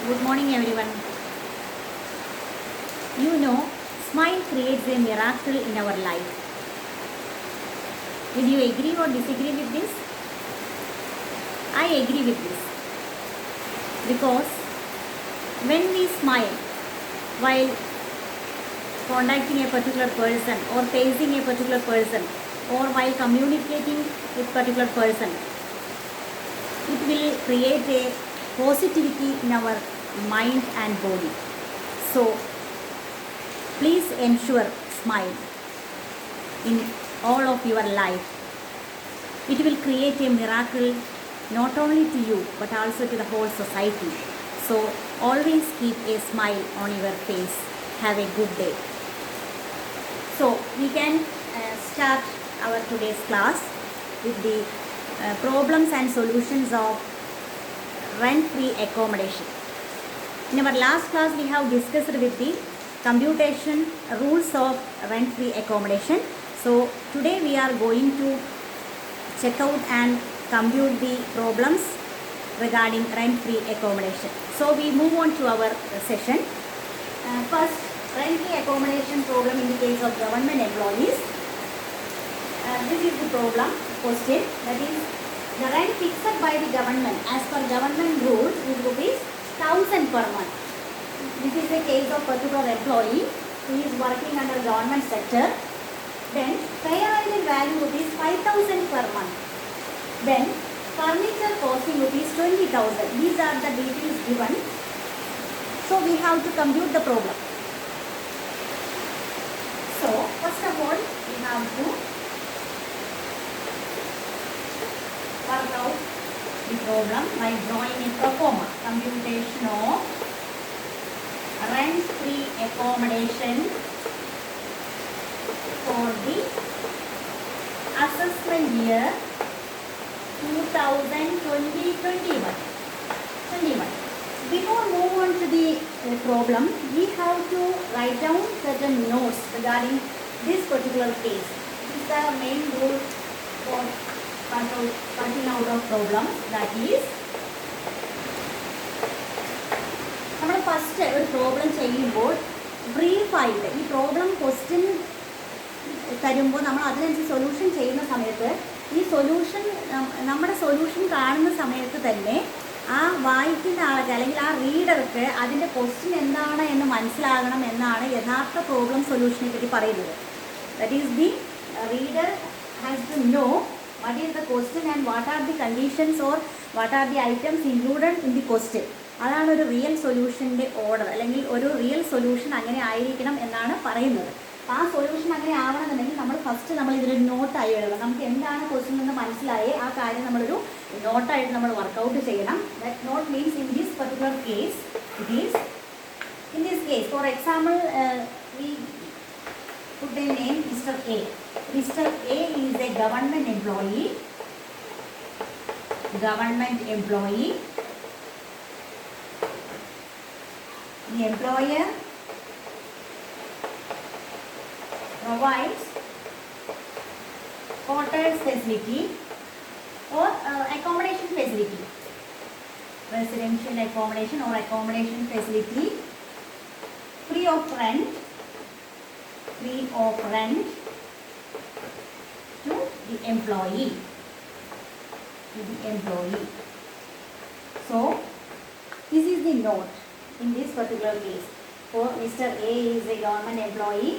Good morning, everyone. You know, smile creates a miracle in our life. Will you agree or disagree with this? I agree with this because when we smile while contacting a particular person or facing a particular person or while communicating with particular person, it will create a positivity in our mind and body. So please ensure smile in all of your life. It will create a miracle not only to you but also to the whole society. So always keep a smile on your face. Have a good day. So we can start our today's class with the problems and solutions of rent-free accommodation. In our last class we have discussed with the computation rules of rent-free accommodation. So today we are going to check out and compute the problems regarding rent-free accommodation. So we move on to our session. First, rent-free accommodation problem in the case of government employees. This is the problem question, that is the rent fixed by the government as per government rules is ₹1,000 per month. This is the case of particular employee who is working under government sector. Then fair island value ₹5,000 per month. Then furniture costing ₹20,000. These are the details given. So we have to compute the problem. So first of all we have to work out the problem by drawing a pro forma. Computation of rent-free accommodation for the assessment year 2020-21. Before move on to the problem, we have to write down certain notes regarding this particular case. This is the main rule for working out of problem, that is നമ്മൾ first ഒരു problem ചെയ്യുമ്പോൾ ബ്രീഫായിട്ട് ഈ problem question തരുമ്പോൾ നമ്മൾ അതിനനുസരിച്ച് solution ചെയ്യുന്ന സമയത്ത് ഈ സൊല്യൂഷൻ നമ്മുടെ സൊല്യൂഷൻ കാണുന്ന സമയത്ത് തന്നെ ആ വായിക്കുന്ന ആൾക്ക് അല്ലെങ്കിൽ ആ റീഡർക്ക് അതിൻ്റെ ക്വസ്റ്റ്യൻ എന്താണ് എന്ന് മനസ്സിലാകണം എന്നാണ് യഥാർത്ഥ പ്രോബ്ലം സൊല്യൂഷനെ പറ്റി പറയുന്നത്. That is the reader has to know what is the question and what are the conditions or what are the items included in the question. അതാണ് ഒരു റിയൽ സൊല്യൂഷൻ്റെ ഓർഡർ, അല്ലെങ്കിൽ ഒരു റിയൽ സൊല്യൂഷൻ അങ്ങനെ ആയിരിക്കണം എന്നാണ് പറയുന്നത്. അപ്പോൾ ആ സൊല്യൂഷൻ അങ്ങനെ ആവണമെന്നുണ്ടെങ്കിൽ നമ്മൾ ഇതിലൊരു നോട്ടായി എഴുതണം. നമുക്ക് എന്താണ് ക്വസ്റ്റ്യൻ എന്ന് മനസ്സിലായേ ആ കാര്യം നമ്മളൊരു നോട്ടായിട്ട് നമ്മൾ വർക്കൗട്ട് ചെയ്യണം. That note means in this particular case it is in this case for example we put the name Mr. A. Mr. A is a government employee. The employer provides quarters facility or accommodation facility, residential accommodation or accommodation facility free of rent to the employee. So this is the note in this particular case. For Mr. A is a government employee.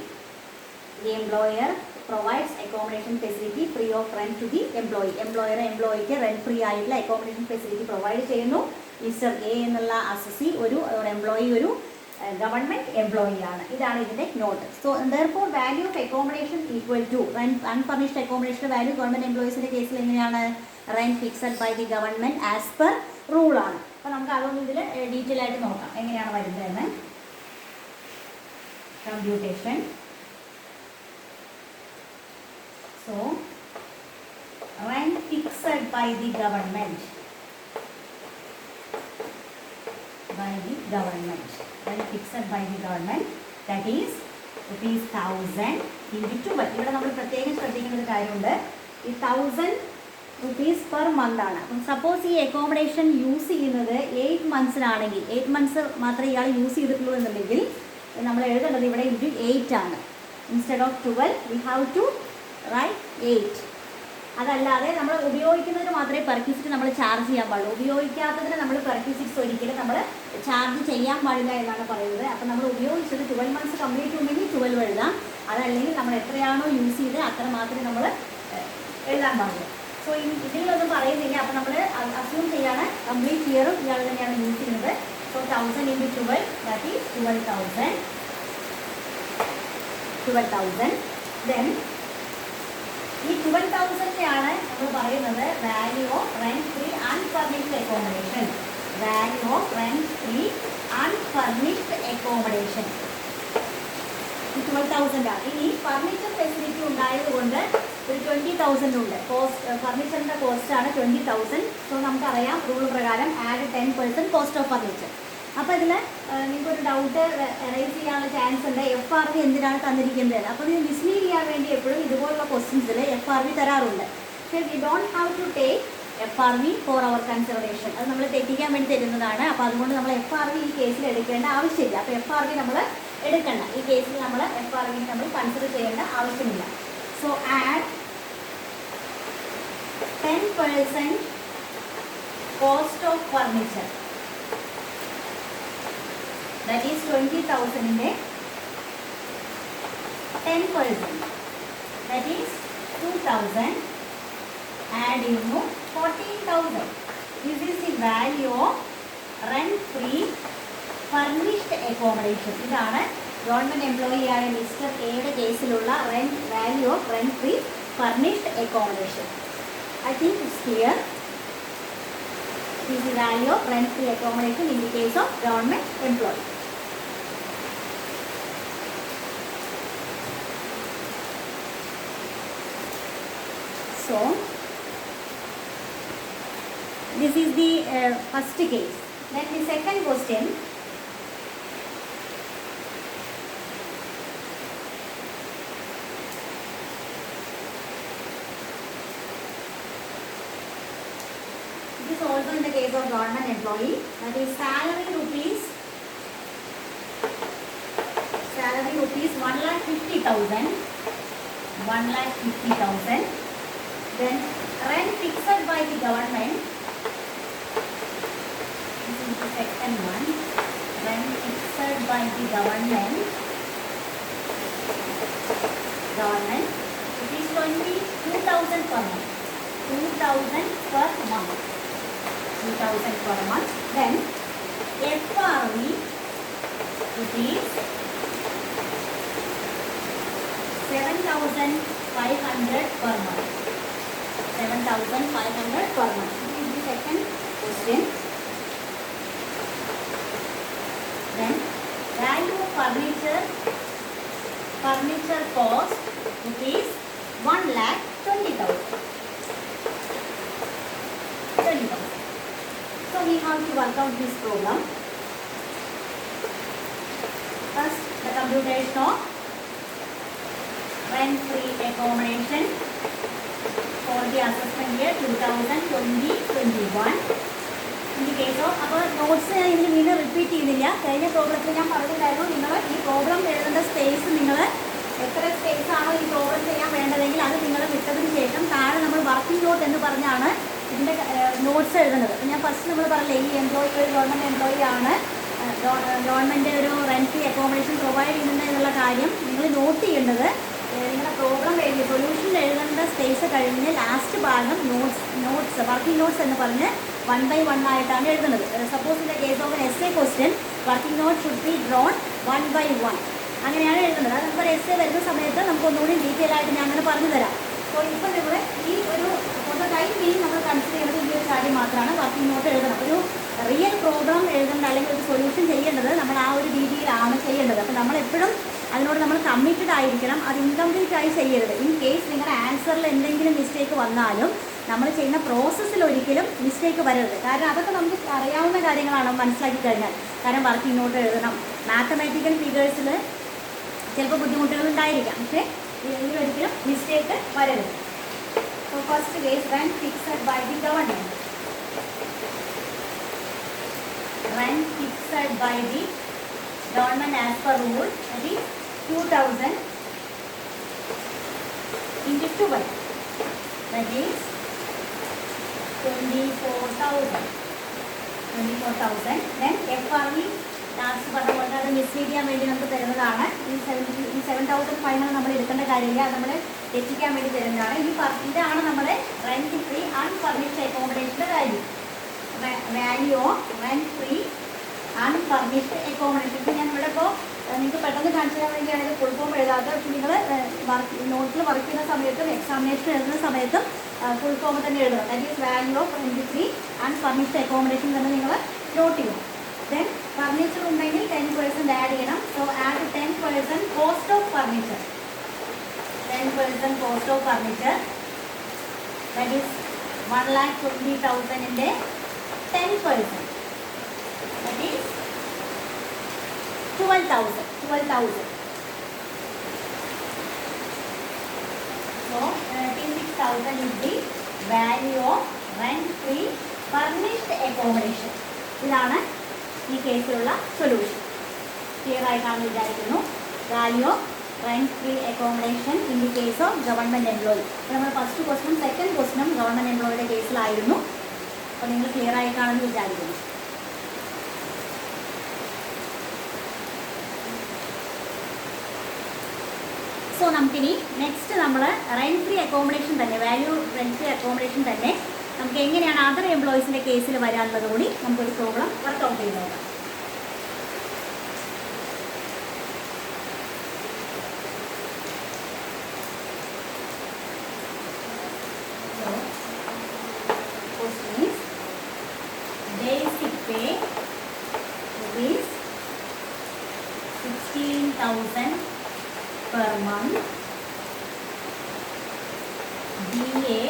The employer provides accommodation facility free of rent to the employee. Employee rent free ആയിട്ടുള്ള accommodation facility provide ചെയ്യുന്നു. Mr. A എന്നുള്ള assessee ഒരു employee ഒരു government employee ആണ്. ഇതാണ് ഇതിൻ്റെ note. So therefore value of accommodation equal to rent unfurnished accommodation value government എംപ്ലോയീസിൻ്റെ കേസിൽ എങ്ങനെയാണ് rent fixed by the government as per റൂളാണ്. അപ്പോൾ നമുക്ക് അതൊന്നും ഇതിൽ ഡീറ്റെയിൽ ആയിട്ട് നോക്കാം എങ്ങനെയാണ് വരുന്നതെന്ന്. Computation. So rent fixed by the government rent fixed by the government, that is ₹1,000 into 12. ഇവിടെ നമ്മൾ പ്രത്യേകം ശ്രദ്ധിക്കുന്ന ഒരു കാര്യമുണ്ട്. ഈ 1000 റുപ്പീസ് പെർ മന്ത് ആണ്. അപ്പം സപ്പോസ് ഈ അക്കോമഡേഷൻ യൂസ് ചെയ്യുന്നത് 8 മന്ത്സിനാണെങ്കിൽ 8 മന്ത്സ് മാത്രമേ ഇയാൾ യൂസ് ചെയ്തിട്ടുള്ളൂ എന്നുണ്ടെങ്കിൽ നമ്മൾ എഴുതേണ്ടത് ഇവിടെ ഇൻറ്റു 8 ആണ്. Instead of 12 we have to write 8. അതല്ലാതെ നമ്മൾ ഉപയോഗിക്കുന്നതിന് മാത്രമേ പെർക്യൂസിറ്റ് നമ്മൾ ചാർജ് ചെയ്യാൻ പാടുള്ളൂ. ഉപയോഗിക്കാത്തതിന് നമ്മൾ പെർക്യൂസിറ്റ്സ് ഒരിക്കലും നമ്മൾ ചാർജ് ചെയ്യാൻ പാടില്ല എന്നാണ് പറയുന്നത്. അപ്പം നമ്മൾ ഉപയോഗിച്ചത് 12 മന്ത്സ് കംപ്ലീറ്റ് ഉണ്ടെങ്കിൽ 12 എഴുതാം. അതല്ലെങ്കിൽ നമ്മൾ എത്രയാണോ യൂസ് ചെയ്ത് അത്ര മാത്രമേ നമ്മൾ എഴുതാൻ പാടുള്ളൂ. സോ ഇതിലൊന്നും പറയുന്നില്ല. അപ്പം നമ്മൾ അസ്യൂം ചെയ്യാണ് കംപ്ലീറ്റ് ഇയറും ഇയാൾ തന്നെയാണ് യൂസ് ചെയ്യുന്നത്. So 1000 × 12 that is 12,000. ദെൻ ഈ 12,000നെയാണ് നമ്മൾ പറയുന്നത് value of rent free unfurnished accommodation. Value of rent free unfurnished accommodation ഈ 12,000 ആണ്. ഇനി ഫർണിച്ചർ ഫെസിലിറ്റി ഉണ്ടായതുകൊണ്ട് ഒരു 20,000 ഉണ്ട്. കോസ്റ്റ് ഫർണിച്ചറിൻ്റെ കോസ്റ്റാണ് 20,000. സോ നമുക്കറിയാം റൂൾ പ്രകാരം ആഡ് 10% കോസ്റ്റ് ഓഫ് ഫർണിച്ചർ. അപ്പോൾ ഇതിൽ നിങ്ങൾക്കൊരു ഡൗട്ട് റൈസ് ചെയ്യാനുള്ള ചാൻസ് ഉണ്ട്, FRV എന്തിനാണ് തന്നിരിക്കുന്നത്. അപ്പോൾ ഇത് മിസ്ലീഡ് ചെയ്യാൻ വേണ്ടി എപ്പോഴും ഇതുപോലുള്ള ക്വസ്റ്റ്യൻസിൽ FRV തരാറുണ്ട്. പക്ഷേ we don't have to take FRV for our consideration. അത് നമ്മൾ തെറ്റിക്കാൻ വേണ്ടി തരുന്നതാണ്. അപ്പോൾ അതുകൊണ്ട് നമ്മൾ FRV ഈ കേസിൽ എടുക്കേണ്ട ആവശ്യമില്ല. അപ്പോൾ FRV നമ്മൾ എടുക്കണ്ട. ഈ കേസിൽ നമ്മൾ FRV നമ്മൾ കൺസിഡർ ചെയ്യേണ്ട ആവശ്യമില്ല. So add 10% cost of furniture. That is 20,000ന്റെ 10%. That is 2,000. Add ചെയ്യുന്നു 14,000. This is the value of rent free furnished accommodation. ഇതാണ് ഗവൺമെൻറ് എംപ്ലോയി ആയ മിസ്റ്റർ എയുടെ കേസിലുള്ള value of rent free furnished accommodation. I think it's clear. This is the value of rent free accommodation in the case of government employee. So this is the first case. Then the second question. This is also in the case of government employee. That is salary rupees 1,50,000. 1,50,000. Then rent fixed by the government. This is the second one. Rent fixed by the government. It is 22,000 per month. 2,000 per month. 2,000 per month. Then FRV rupees 7,500 per month. 7,500 per month. This is the second question. Then value of furniture cost rupees 1,20,000. So we have to work out this problem. First, the computation of rent free accommodation for the assessment year 2020-21. In the case of our notes ഇതിൽ വീണ്ടും repeat ചെയ്യുന്നില്ല. കഴിഞ്ഞ പ്രോബ്ലത്തിൽ ഞാൻ പറഞ്ഞിട്ടുണ്ടായിരുന്നു നിങ്ങൾ ഈ problem എഴുതേണ്ട space നിങ്ങൾ എത്ര സ്പേസ് ആണോ ഈ പ്രോബ്ലം ചെയ്യാൻ വേണ്ടതെങ്കിൽ അത് നിങ്ങൾ വിട്ടതിന് ശേഷം താഴെ നമ്മൾ വർക്കിംഗ് നോട്ട് എന്ന് പറഞ്ഞാണ് ഇതിൻ്റെ നോട്ട്സ് എഴുതുന്നത്. ഞാൻ ഫസ്റ്റ് നമ്മൾ പറഞ്ഞില്ലേ ഈ എംപ്ലോയി ഒരു ഗവൺമെൻറ് എംപ്ലോയി ആണ്, ഗവൺമെൻറ് ഒരു റെന്റ് ഫ്രീ അക്കോമഡേഷൻ പ്രൊവൈഡ് ചെയ്യുന്നത് എന്നുള്ള കാര്യം നിങ്ങൾ നോട്ട് ചെയ്യേണ്ടത് നിങ്ങളുടെ പ്രോബ്ലം എഴുതി സൊല്യൂഷൻ എഴുതേണ്ട സ്പേസ് കഴിഞ്ഞ് ലാസ്റ്റ് ഭാഗം നോട്ട്സ് വർക്കിംഗ് നോട്ട്സ് എന്ന് പറഞ്ഞ് 1 by 1 ആയിട്ടാണ് എഴുതുന്നത്. Suppose in the case of S A question working not should be drone 1 by 1 അങ്ങനെയാണ് എഴുതുന്നത്. അത് നമുക്കൊരു എസ് എ വരുന്ന സമയത്ത് നമുക്ക് ഒന്നുകൂടി ഡീറ്റെയിൽ ആയിട്ട് ഞാൻ അങ്ങനെ പറഞ്ഞു തരാം. സോ ഇപ്പോൾ നിങ്ങൾ ഈ ഒരു ടൈം ബീങ് നമ്മൾ കൺസിഡർ ചെയ്യുന്നത് ഈ ഒരു കാര്യം മാത്രമാണ്. വർക്കിംഗ് നോട്ട് എഴുതണം. ഒരു റിയൽ പ്രോബ്ലം എഴുതേണ്ട അല്ലെങ്കിൽ ഒരു സൊല്യൂഷൻ ചെയ്യേണ്ടത് നമ്മൾ ആ ഒരു രീതിയിലാണ് ചെയ്യേണ്ടത്. അപ്പോൾ നമ്മളെപ്പോഴും അതിനോട് നമ്മൾ കമ്മിറ്റഡ് ആയിരിക്കണം. അത് ഇൻകംപ്ലീറ്റ് ആയി ചെയ്യരുത്. ഇൻ കേസ് നിങ്ങളുടെ ആൻസറിൽ എന്തെങ്കിലും മിസ്റ്റേക്ക് വന്നാലും നമ്മൾ ചെയ്യുന്ന പ്രോസസ്സിൽ ഒരിക്കലും മിസ്റ്റേക്ക് വരരുത്. കാരണം അതൊക്കെ നമുക്ക് അറിയാവുന്ന കാര്യങ്ങളാണ് മനസ്സിലാക്കി കഴിഞ്ഞാൽ. കാരണം വർക്കിംഗ് നോട്ട് എഴുതണം. മാത്തമാറ്റിക്കൽ ഫിഗേഴ്സിൽ ചിലപ്പോൾ ബുദ്ധിമുട്ടുകൾ ഉണ്ടായിരിക്കാം. പക്ഷേ ഇതിലൊരിക്കലും മിസ്റ്റേക്ക് വരരുത്. So first case, rent fixed by the government. Rent fixed by the government as per rule, that is 2000 into 12. That is 24,000. Then FRV last പറഞ്ഞ പോലെ അത് മിസ്ലീഡ് ചെയ്യാൻ വേണ്ടി നമുക്ക് തരുന്നതാണ്. ഈ 7,500 നമ്മൾ എടുക്കേണ്ട കാര്യമില്ല, അത് നമ്മൾ എത്തിക്കാൻ വേണ്ടി തരുന്നതാണ്. ഇതാണ് നമ്മൾ റെന്റ് ഫ്രീ അൺഫർണിഷ്ഡ് അക്കോമഡേഷൻ്റെ value of rent free unfurnished accommodation. ഇപ്പം ഞാൻ ഇവിടെ ഇപ്പോൾ നിങ്ങൾക്ക് പെട്ടെന്ന് കാണിച്ചു തരാൻ വേണ്ടിയാണ് ഇത് ഫുൾ ഫോം എഴുതാത്തത്. പക്ഷേ നിങ്ങൾ നോട്ടിൽ വർക്ക് ചെയ്യുന്ന സമയത്തും എക്സാമിനേഷൻ എഴുതുന്ന സമയത്തും ഫുൾ ഫോം തന്നെ എഴുതണം. That is value of rent free unfurnished accommodation തന്നെ നിങ്ങൾ നോട്ട് ചെയ്യണം. Then furniture ഉണ്ടെങ്കിൽ 10% ആഡ് ചെയ്യണം. So add 10% cost of furniture. 10% cost of furniture, that is 1,20,000-ൻ്റെ 10%, that is 12,000. So 36,000 is the value of rent free furnished accommodation. ഇതാണ് ഈ കേസിലുള്ള solution. Clear ആയിട്ടാണെന്ന് വിചാരിക്കുന്നു. Value of rent free accommodation in the case of government employee. അപ്പോൾ നമ്മൾ first ക്വസ്റ്റനും second ക്വസ്റ്റനും government എംപ്ലോയിയുടെ കേസിലായിരുന്നു. അപ്പോൾ നിങ്ങൾ clear ആയിട്ടാണെന്ന് വിചാരിക്കുന്നു. So നമുക്കിനി നെക്സ്റ്റ് നമ്മൾ റെന്റ് ഫ്രീ അക്കോമഡേഷൻ തന്നെ, വാല്യൂ റെന്റ് ഫ്രീ അക്കോമഡേഷൻ തന്നെ നമുക്ക് എങ്ങനെയാണ് അതർ എംപ്ലോയീസിൻ്റെ കേസിൽ വരാനുള്ളത് കൂടി നമുക്കൊരു പ്രോബ്ലം വർക്കൗട്ട് ചെയ്ത് നോക്കാം. Basic pay rupees 16,000 per month. DA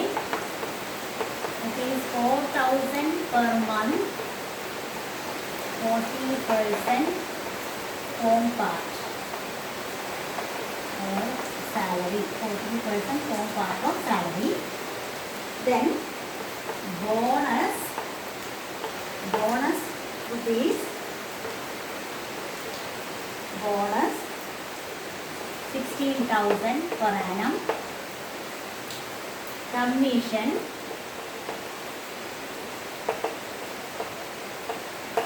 is 4,000 per month, 40% home part or salary, 40% home part of salary. Then bonus rupees, bonus 16,000 per annum. Commission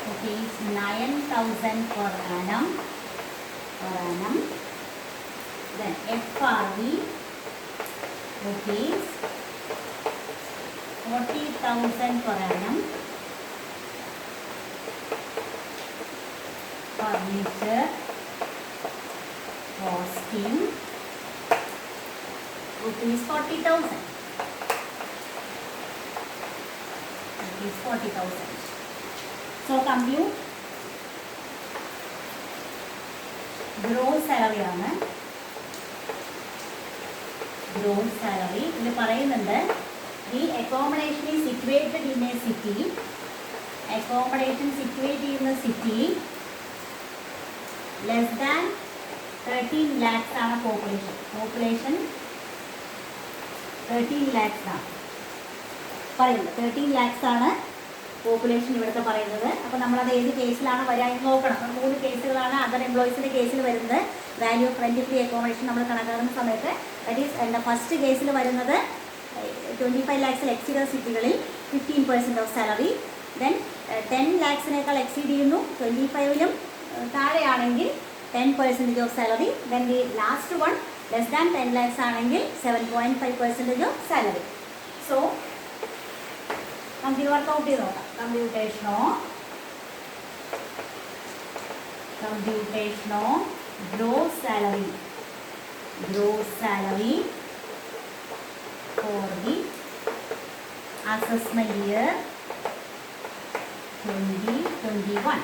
rupees 9,000 per annum. Then FRV rupees 40,000 per annum. Furniture costing rupees 40,000. Rupees 40,000. So compute gross salary ആണ്. Gross salary ഇതിൽ പറയുന്നുണ്ട് the accommodation is situated in a city. Accommodation situated in a city less than 13 lakhs ആണ് population 13 lakhs ആണ് പറയുന്നത്. 13 lakhs ആണ് population ഇവിടുത്തെ പറയുന്നത്. അപ്പോൾ നമ്മളത് ഏത് കേസിലാണ് വരിക എന്ന് നോക്കണം. 3 കേസുകളാണ് അതർ എംപ്ലോയീസിൻ്റെ കേസിൽ വരുന്നത്. Value of rent free accommodation നമ്മൾ കണക്കാക്കുന്ന സമയത്ത് ദാറ്റ് ഈസ് എന്താ ഫസ്റ്റ് കേസിൽ വരുന്നത് 25 lakhs എക്സീഡ് സിറ്റികളിൽ 15% of salary. Then 10 lakhs exceed ചെയ്യുന്നു 25-ലും താഴെയാണെങ്കിൽ 10% of salary. Then the last one less than 10 lakhs ആണെങ്കിൽ 7.5% ഓഫ് സാലറി. സോ നമുക്ക് ഇത് വർക്കൗട്ട് ചെയ്ത് നോക്കാം. കമ്പ്യൂട്ടേഷനോ gross salary for the assessment year 2021.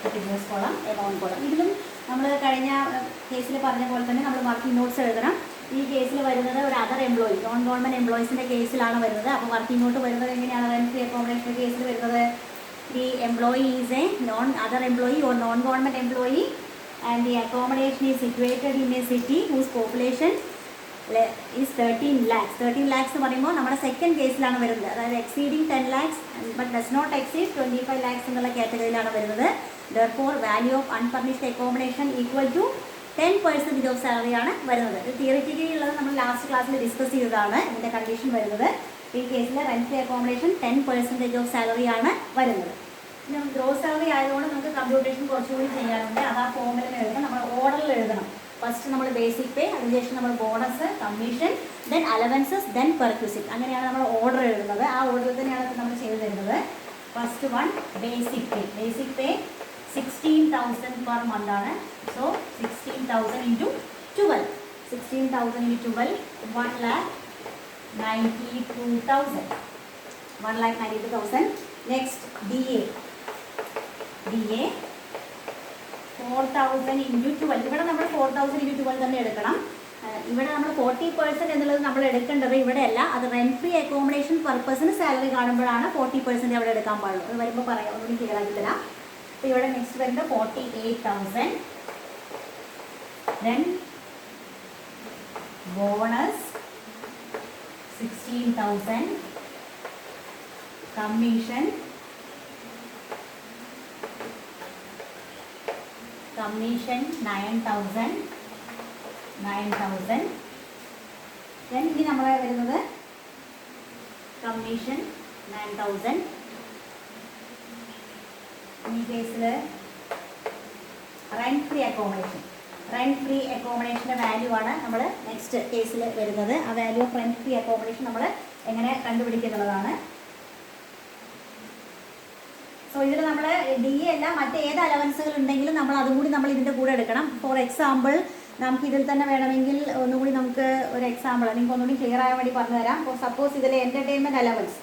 Continuous column, amount column. ഇതിലും നമ്മൾ കഴിഞ്ഞ കേസിൽ പറഞ്ഞ പോലെ തന്നെ നമ്മൾ വർക്കിംഗ് നോട്ട്സ് എഴുതണം. ഈ കേസിൽ വരുന്നത് ഒരു അതർ എംപ്ലോയി, നോൺ ഗവൺമെൻറ് എംപ്ലോയീസിൻ്റെ കേസിലാണ് വരുന്നത്. അപ്പോൾ വർക്കിംഗ് നോട്ട് വരുന്നത് എങ്ങനെയാണ്? റെന്റ് ഫ്രീ അക്കോമഡേഷൻ്റെ കേസിൽ വരുന്നത് the employee is A other employee or non government employee and the accommodation is situated in a city whose population is 13 lakhs. 13 lakhs എന്ന് പറയുമ്പോൾ നമ്മുടെ സെക്കൻഡ് കേസിലാണ് വരുന്നത്. അതായത് exceeding 10 lakhs but does not exceed 25 lakhs എന്നുള്ള കാറ്റഗറിയിലാണ് വരുന്നത്. Therefore value of unfurnished accommodation equal to 10% of salary ആണ് വരുന്നത്. ഇത് തിയറിറ്റിക്കലി ഉള്ളത് നമ്മൾ ലാസ്റ്റ് ക്ലാസ്സിൽ ഡിസ്കസ് ചെയ്തതാണ്. ഇതിൻ്റെ കണ്ടീഷൻ വരുന്നത് ഈ കേസിൽ rent free accommodation 10% of salary ആണ് വരുന്നത്. പിന്നെ ഗ്രോസ് സാലറി ആയതുകൊണ്ട് നമുക്ക് കമ്പ്യൂട്ടേഷൻ കുറച്ചുകൂടി ചെയ്യാനുണ്ട്. അത് ആ ഫോമിൽ എഴുതണം, നമ്മൾ ഓർഡറിൽ എഴുതണം. ഫസ്റ്റ് നമ്മൾ ബേസിക് പേ, അതിനുശേഷം നമ്മൾ bonus, commission, then allowances, then perquisite, അങ്ങനെയാണ് നമ്മൾ ഓർഡർ എഴുതുന്നത്. ആ ഓർഡറിൽ തന്നെയാണ് നമ്മൾ ചെയ്തു തരുന്നത്. First one basic pay. Basic pay 16,000 per month ആണ്. So 16,000 into 12. 16,000 into 12 1,92,000. 1,92,000. Next DA. DA 4,000 into 12. ഇവിടെ നമ്മൾ 4,000 ഇൻറ്റു 12 തന്നെ എടുക്കണം. ഇവിടെ നമ്മൾ 40% എന്നുള്ളത് നമ്മൾ എടുക്കേണ്ടത് ഇവിടെയല്ല. അത് റെന്റ് ഫ്രീ അക്കോമഡേഷൻ പർപ്പസിന് സാലറി കാണുമ്പോഴാണ് 40% അവിടെ എടുക്കാൻ പാടുള്ളൂ. അത് വരുമ്പോൾ പറയാം, ഒന്നുകൂടി ക്ലിയർ ആക്കി തരാം. അപ്പോൾ ഇവിടെ നെക്സ്റ്റ് വരുന്നത് 48,000. Then bonus 16,000. കമ്മീഷൻ 9,000. ദെൻ ഇനി നമ്മളെ വരുന്നത് കമ്മീഷൻ 9,000. ഈ കേസിൽ rent free accommodation. Rent free അക്കോമഡേഷൻ്റെ വാല്യൂ ആണ് നമ്മൾ നെക്സ്റ്റ് കേസിൽ വരുന്നത്. ആ value of rent free accommodation നമ്മൾ എങ്ങനെ കണ്ടുപിടിക്കുന്നുള്ളതാണ്. സോ ഇതിൽ നമ്മൾ DA അല്ല മറ്റേത് അലവൻസുകൾ ഉണ്ടെങ്കിലും നമ്മൾ അതും കൂടി നമ്മൾ ഇതിൻ്റെ കൂടെ എടുക്കണം. ഫോർ എക്സാമ്പിൾ നമുക്ക് ഇതിൽ തന്നെ വേണമെങ്കിൽ ഒന്നുകൂടി നമുക്ക് ഒരു എക്സാമ്പിൾ നിങ്ങൾക്ക് ഒന്നുകൂടി ക്ലിയർ ആകാൻ വേണ്ടി പറഞ്ഞു തരാം. അപ്പോൾ സപ്പോസ് ഇതിൽ എൻ്റർടൈൻമെൻറ്റ് അലവൻസ്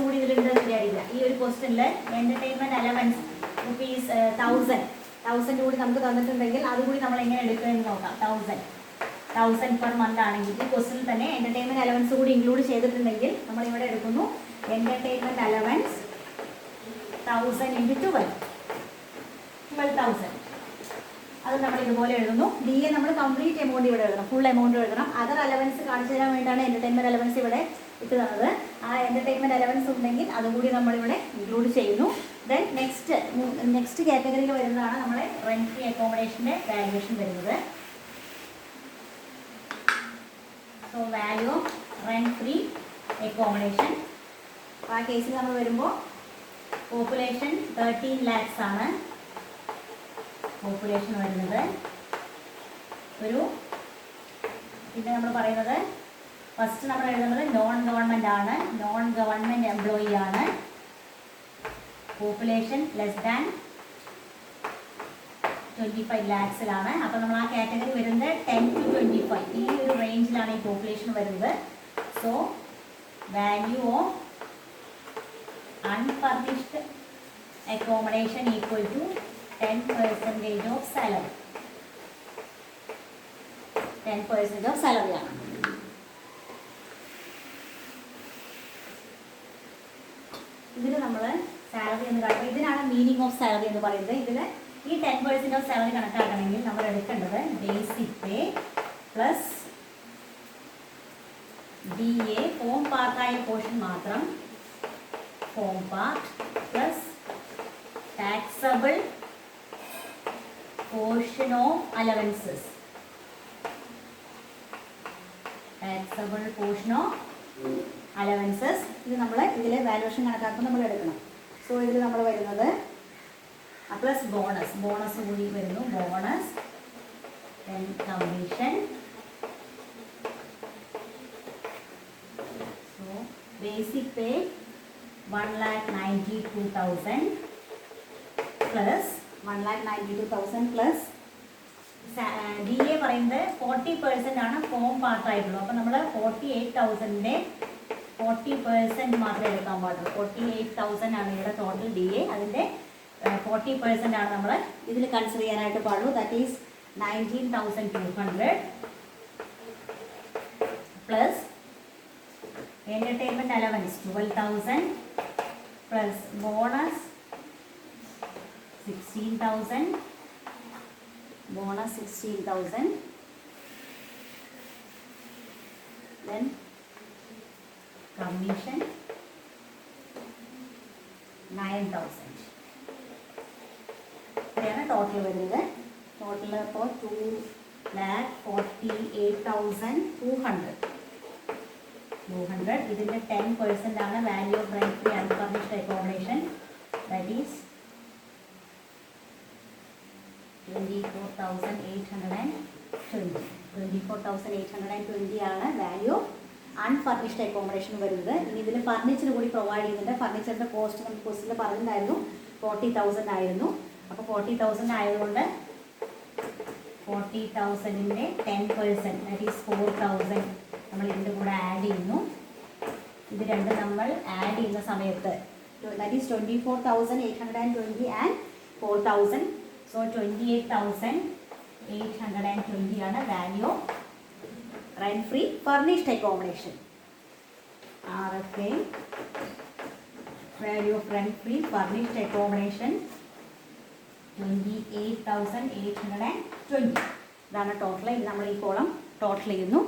കൂടി ഇതിലുണ്ടെന്ന് വിചാരിക്കുക. ഈ ഒരു ക്വസ്റ്റ്യനിൽ എൻ്റർടൈൻമെൻറ്റ് അലവൻസ് റുപ്പീസ് 1,000 കൂടി നമുക്ക് തന്നിട്ടുണ്ടെങ്കിൽ അതുകൂടി നമ്മൾ എങ്ങനെ എടുക്കുമെന്ന് നോക്കാം. 1,000 പെർ മന്ത് ആണെങ്കിൽ ഈ ക്വസ്റ്റ്യനിൽ തന്നെ എൻ്റർടൈൻമെൻറ്റ് അലവൻസ് കൂടി ഇൻക്ലൂഡ് ചെയ്തിട്ടുണ്ടെങ്കിൽ നമ്മളിവിടെ എടുക്കുന്നു എൻ്റർടൈൻമെൻറ്റ് അലവൻസ് 1,000 ഇൻറ്റു 12,000. അത് നമ്മൾ ഇതുപോലെ എഴുതുന്നു. DA നമ്മൾ കംപ്ലീറ്റ് എമൗണ്ട് ഇവിടെ എഴുതണം, ഫുൾ എമൗണ്ട് എഴുതണം. അതർ അലവൻസ് കാണിച്ചു തരാൻ വേണ്ടിയാണ് എൻ്റർടൈൻമെൻറ്റ് അലവൻസ് ഇവിടെ ഇട്ട് തന്നത്. ആ എൻ്റർടൈൻമെൻറ്റ് അലവൻസ് ഉണ്ടെങ്കിൽ അതുകൂടി നമ്മളിവിടെ ഇൻക്ലൂഡ് ചെയ്യുന്നു. ദെൻ നെക്സ്റ്റ് കാറ്റഗറിയിൽ വരുന്നതാണ് നമ്മളെ റെന്റ് ഫ്രീ അക്കോമഡേഷൻ്റെ വാല്യുവേഷൻ വരുന്നത്. So value of rent free accommodation. ആ കേസിൽ നമ്മൾ വരുമ്പോൾ പോപ്പുലേഷൻ 13 lakhs ആണ് പോപ്പുലേഷൻ വരുന്നത്. പിന്നെ നമ്മൾ പറയുന്നത് ഫസ്റ്റ് നമ്മൾ എഴുതുന്നത് നോൺ ഗവൺമെൻറ് ആണ്. നോൺ ഗവൺമെൻറ് എംപ്ലോയി ആണ്. Population less than 25 lakhsലാണ്. അപ്പോൾ നമ്മൾ ആ കാറ്റഗറി വരുന്നത് 10 to 25 ഈ ഒരു റേഞ്ചിലാണ് ഈ പോപ്പുലേഷൻ വരുന്നത്. So value of unfurnished accommodation equal to 10% of salary. 10% of salary ആണ്. ഇതിൽ നമ്മൾ സാലറി എന്ന് കാണുമ്പോൾ ഇതിനാണ് മീനിങ് ഓഫ് സാലറി എന്ന് പറയുന്നത്. ഇതിൽ ഈ 10% ഓഫ് സാലറി കണക്കാക്കണമെങ്കിൽ നമ്മൾ എടുക്കേണ്ടത് basic pay plus DA form പാർട്ടായ പോർഷൻ മാത്രം, form part plus taxable portion of allowances. Taxable portion of allowances. ഇത് നമ്മൾ ഇതിലെ വാല്യൂഷൻ കണക്കാക്കുമ്പോൾ നമ്മൾ എടുക്കണം. സോ ഇതിൽ നമ്മൾ വരുന്നത് പ്ലസ് ബോണസ് കൂടി വരുന്നു. Bonus then commission. So basic pay 1,92,000 plus 1,92,000 plus DA പറയുന്നത് 40% ആണ് ഫോം പാർട്ടായിട്ടുള്ളൂ. അപ്പോൾ നമ്മൾ 48,000ൻ്റെ 40% മാത്രമേ എടുക്കാൻ പാടുള്ളൂ. 48,000 ആണ് ഇവിടെ ടോട്ടൽ DA. അതിൻ്റെ 40% ആണ് നമ്മൾ ഇതിൽ കൺസിഡർ ചെയ്യാനായിട്ട് പാടുള്ളൂ. That is 19,200 plus entertainment allowance 12,000 plus bonus 16,000 bonus 16,000 then commission 9,000. ഇത്രയാണ് ടോട്ടൽ വരുന്നത്. ടോട്ടൽ അപ്പോൾ 2,48,200. ഇതിൻ്റെ 10% ആണ് value of rent free unfurnished accommodation. That is 24,820 ആണ് വാല്യൂ അൺഫർണിഷ്ഡ് അക്കോമഡേഷൻ വരുന്നത്. ഇനി ഇതിൽ ഫർണിച്ചർ കൂടി പ്രൊവൈഡ് ചെയ്യുന്നുണ്ട്. ഫർണിച്ചറിൻ്റെ കോസ്റ്റ് നമുക്ക് ക്വസ്റ്റിൽ പറഞ്ഞിട്ടുണ്ടായിരുന്നു 40,000 ആയിരുന്നു. അപ്പോൾ 40,000 ആയതുകൊണ്ട് 40,000ൻ്റെ 10% ദാറ്റ് ഈസ് 4,000 നമ്മൾ ഇതിൻ്റെ കൂടെ ആഡ് ചെയ്യുന്നു. ഇത് രണ്ടും നമ്മൾ ആഡ് ചെയ്യുന്ന സമയത്ത് ദാറ്റ് ഈസ് 24,820 ആൻഡ് 4,000. സോ 28,820 ആണ് value rent free furnished accommodation. RFA value of rent free furnished accommodation 28,820. ഇതാണ് ടോട്ടൽ. ഇത് നമ്മൾ ഈ കോളം ടോട്ടൽ ചെയ്യുന്നു.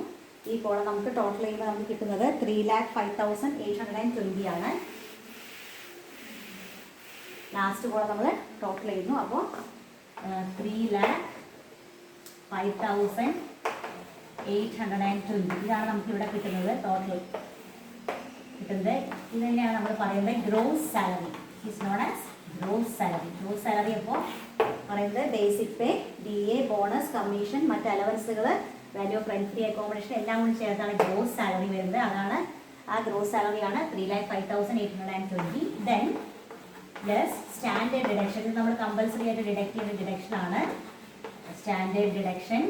ഈ കോളം നമുക്ക് ടോട്ടൽ ചെയ്യുമ്പോൾ നമുക്ക് കിട്ടുന്നത് 3,05,820 ആണ്. ലാസ്റ്റ് കോളം നമ്മൾ ടോട്ടൽ ചെയ്യുന്നു. അപ്പോൾ 3,05,820 ഇതാണ് നമുക്കിവിടെ കിട്ടുന്നത്. ടോട്ടൽ കിട്ടുന്നത് ഇത് തന്നെയാണ് നമ്മൾ പറയുന്നത് gross salary. It's known as gross salary. Gross salary അപ്പോൾ പറയുന്നത് basic pay, DA, bonus, commission, മറ്റ് അലവൻസുകൾ, value of rent free accommodation എല്ലാം കൂടി ചേർത്താണ് ഗ്രോസ് സാലറി വരുന്നത്. അതാണ് ആ ഗ്രോസ് സാലറിയാണ് 3,05,820. Then plus standard deduction. ഇത് നമ്മൾ കമ്പൽസറി ആയിട്ട് ഡിഡക്ട് ചെയ്യുന്ന ഡിഡക്ഷൻ ആണ് സ്റ്റാൻഡേർഡ് ഡിഡക്ഷൻ.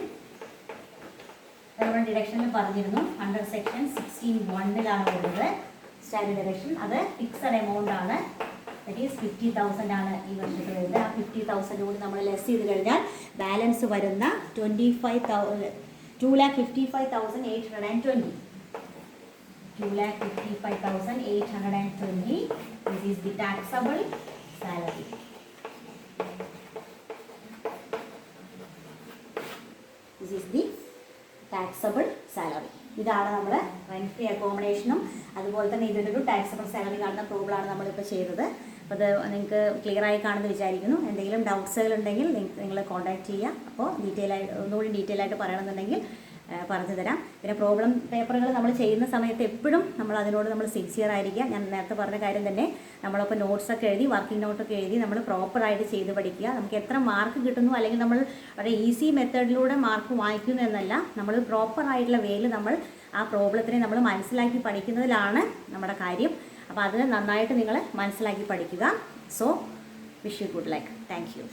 നമ്മൾ ഡിഡക്ഷനിൽ പറഞ്ഞിരുന്നു അണ്ടർ സെക്ഷൻ 16(1)ലാണ് വരുന്നത് സ്റ്റാൻഡേർഡ് ഡിഡക്ഷൻ. അത് ഫിക്സഡ് എമൗണ്ട് ആണ്. ദാറ്റ് ഈസ് 50,000 ആണ് ഈ വർഷത്തിൽ വരുന്നത്. ആ 50,000 കൂടി നമ്മൾ ലെസ് ചെയ്ത് കഴിഞ്ഞാൽ ബാലൻസ് വരുന്ന 2,55,820. 2,55,820. This is the taxable salary. This is the taxable salary. ഇതാണ് നമ്മൾ റെന്റ് ഫ്രീ അക്കോമഡേഷനും അതുപോലെ തന്നെ ഇതിലൊരു ടാക്സബിൾ സാലറി കാണുന്ന പ്രോബ്ലമാണ് നമ്മളിപ്പോൾ ചെയ്തത്. അപ്പോൾ അത് നിങ്ങൾക്ക് ക്ലിയർ ആയി കാണുമെന്ന് വിചാരിക്കുന്നു. എന്തെങ്കിലും ഡൗട്ട്സുകൾ ഉണ്ടെങ്കിൽ നിങ്ങൾ കോൺടാക്ട് ചെയ്യുക. അപ്പോൾ ഒന്നുകൂടി ഡീറ്റെയിൽ ആയിട്ട് പറയണമെന്നുണ്ടെങ്കിൽ പറഞ്ഞു തരാം. പിന്നെ പ്രോബ്ലം പേപ്പറുകൾ നമ്മൾ ചെയ്യുന്ന സമയത്ത് എപ്പോഴും നമ്മൾ സിൻസിയർ ആയിരിക്കുക. ഞാൻ നേരത്തെ പറഞ്ഞ കാര്യം തന്നെ നമ്മളപ്പോൾ നോട്ട്സൊക്കെ എഴുതി വർക്കിംഗ് നോട്ടൊക്കെ എഴുതി നമ്മൾ പ്രോപ്പറായിട്ട് ചെയ്ത് പഠിക്കുക. നമുക്ക് എത്ര മാർക്ക് കിട്ടുന്നു അല്ലെങ്കിൽ നമ്മൾ വളരെ ഈസി മെത്തേഡിലൂടെ മാർക്ക് വാങ്ങിക്കുന്നു എന്നല്ല, നമ്മൾ പ്രോപ്പറായിട്ടുള്ള വേയിൽ നമ്മൾ ആ പ്രോബ്ലത്തിനെ നമ്മൾ മനസ്സിലാക്കി പഠിക്കുന്നതിലാണ് നമ്മുടെ കാര്യം. അപ്പോൾ അത് നന്നായിട്ട് നിങ്ങൾ മനസ്സിലാക്കി പഠിക്കുക. So wish you good luck. Thank you.